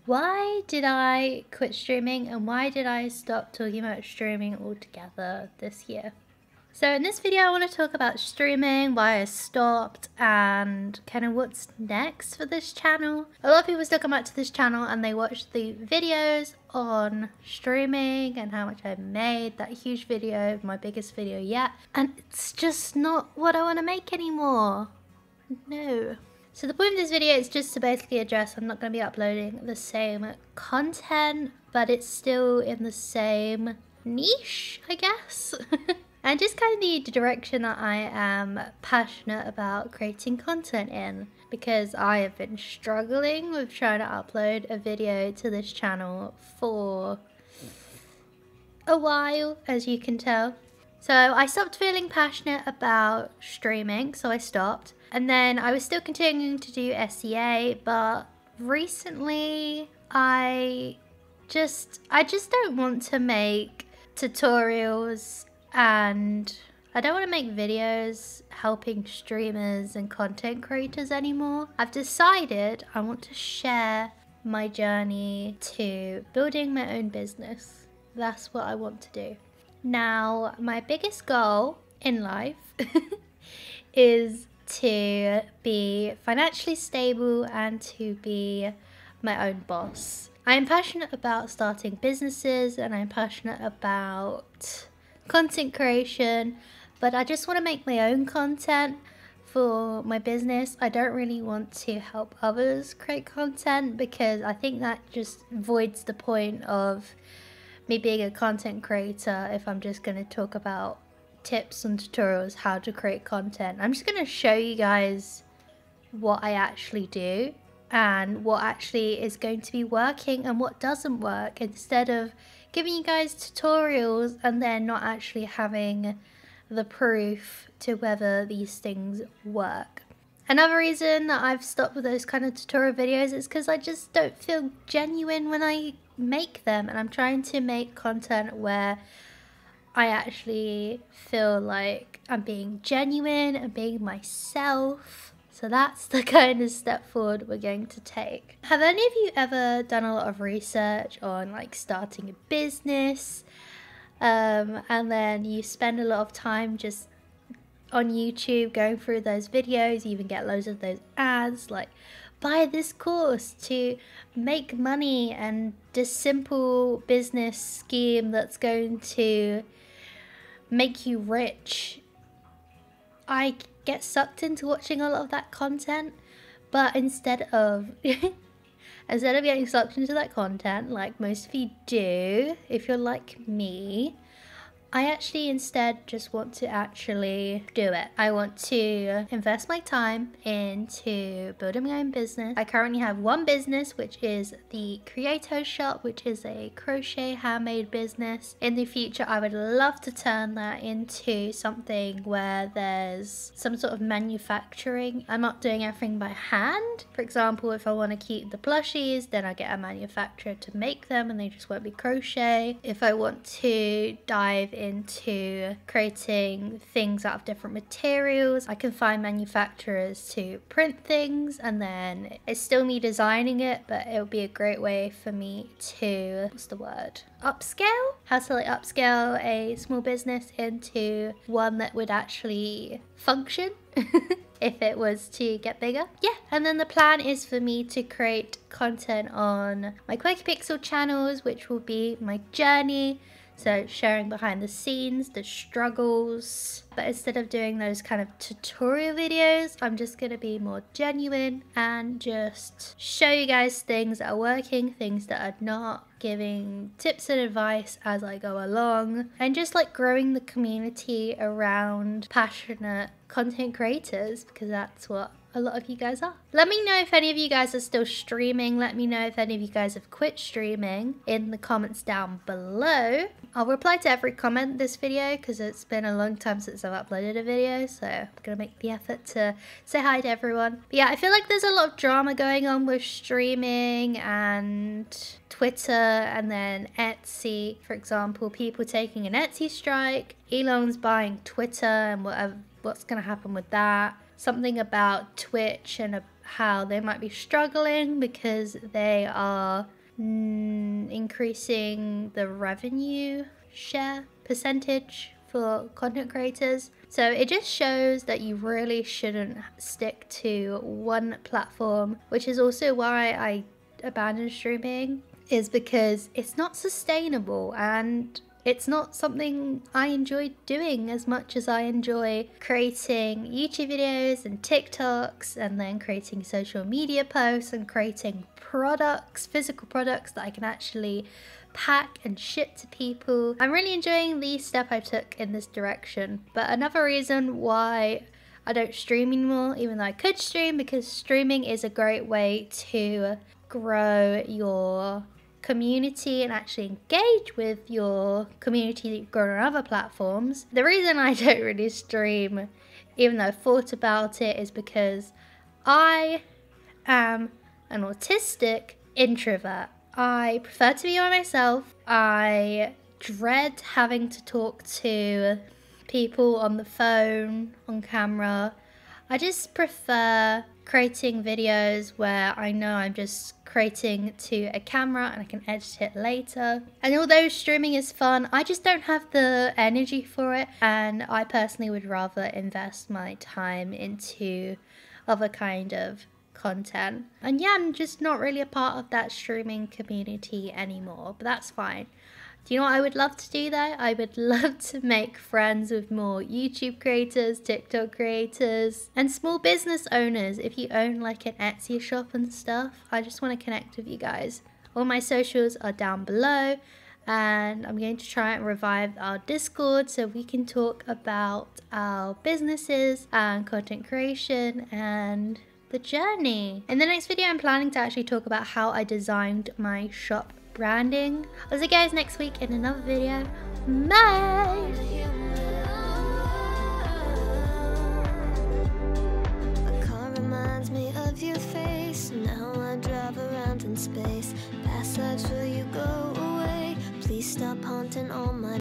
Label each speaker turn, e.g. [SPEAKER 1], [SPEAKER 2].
[SPEAKER 1] Why did I quit streaming and why did I stop talking about streaming altogether this year? So in this video I want to talk about streaming, why I stopped, and kind of what's next for this channel. A lot of people still come back to this channel and they watch the videos on streaming and how much I made, that huge video, my biggest video yet, and it's just not what I want to make anymore. No. So the point of this video is just to basically address I'm not going to be uploading the same content, but it's still in the same niche, I guess. And just kind of the direction that I am passionate about creating content in, because I have been struggling with trying to upload a video to this channel for a while, as you can tell. So I stopped feeling passionate about streaming, so I stopped. And then I was still continuing to do SEA, but recently I just don't want to make tutorials, and I don't want to make videos helping streamers and content creators anymore. I've decided I want to share my journey to building my own business. That's what I want to do. Now, my biggest goal in life is to be financially stable and to be my own boss. I am passionate about starting businesses and I'm passionate about content creation, but I just want to make my own content for my business. I don't really want to help others create content because I think that just voids the point of me being a content creator if I'm just going to talk about tips and tutorials how to create content. I'm just going to show you guys what I actually do and what actually is going to be working and what doesn't work, instead of giving you guys tutorials and then not actually having the proof to whether these things work. Another reason that I've stopped with those kind of tutorial videos is because I just don't feel genuine when I make them, and I'm trying to make content where I actually feel like I'm being genuine and being myself. So that's the kind of step forward we're going to take. Have any of you ever done a lot of research on like starting a business, and then you spend a lot of time just on YouTube going through those videos, you even get loads of those ads like buy this course to make money and this simple business scheme that's going to make you rich? I get sucked into watching a lot of that content, but instead of getting sucked into that content like most of you do if you're like me, I actually instead just want to actually do it. I want to invest my time into building my own business. I currently have one business, which is the Creato shop, which is a crochet handmade business. In the future, I would love to turn that into something where there's some sort of manufacturing. I'm not doing everything by hand. For example, if I want to keep the plushies, then I get a manufacturer to make them and they just won't be crochet. If I want to dive into creating things out of different materials, I can find manufacturers to print things, and then it's still me designing it, but it'll be a great way for me to, what's the word, upscale? How to like upscale a small business into one that would actually function if it was to get bigger. Yeah, and then the plan is for me to create content on my QuirkyPixel channels, which will be my journey. So sharing behind the scenes, the struggles. But instead of doing those kind of tutorial videos, I'm just going to be more genuine and just show you guys things that are working, things that are not, giving tips and advice as I go along, and just like growing the community around passionate content creators, because that's what a lot of you guys are. Let me know if any of you guys are still streaming. Let me know if any of you guys have quit streaming in the comments down below. I'll reply to every comment this video because it's been a long time since I've uploaded a video, so I'm gonna make the effort to say hi to everyone. But yeah, I feel like there's a lot of drama going on with streaming and Twitter and then Etsy. For example, people taking an Etsy strike, Elon's buying Twitter and what's gonna happen with that. Something about Twitch and how they might be struggling because they are increasing the revenue share percentage for content creators. So it just shows that you really shouldn't stick to one platform, which is also why I abandoned streaming, is because it's not sustainable and it's not something I enjoy doing as much as I enjoy creating YouTube videos and TikToks, and then creating social media posts and creating products, physical products that I can actually pack and ship to people. I'm really enjoying the step I took in this direction. But another reason why I don't stream anymore, even though I could stream, because streaming is a great way to grow your community and actually engage with your community that you've grown on other platforms. The reason I don't really stream, even though I've thought about it, is because I am an autistic introvert. I prefer to be by myself. I dread having to talk to people on the phone, on camera. I just prefer creating videos where I know I'm just creating to a camera and I can edit it later. And although streaming is fun, I just don't have the energy for it, and I personally would rather invest my time into other kind of content. And yeah, I'm just not really a part of that streaming community anymore, but that's fine. Do you know what I would love to do though? I would love to make friends with more YouTube creators, TikTok creators, and small business owners. If you own like an Etsy shop and stuff, I just want to connect with you guys. All my socials are down below, and I'm going to try and revive our Discord so we can talk about our businesses and content creation and the journey. In the next video, I'm planning to actually talk about how I designed my shop branding. I'll see you guys next week in another video. Bye!
[SPEAKER 2] A car reminds me of your face. Now I drive around in space. Past lives, will you go away? Please stop haunting all my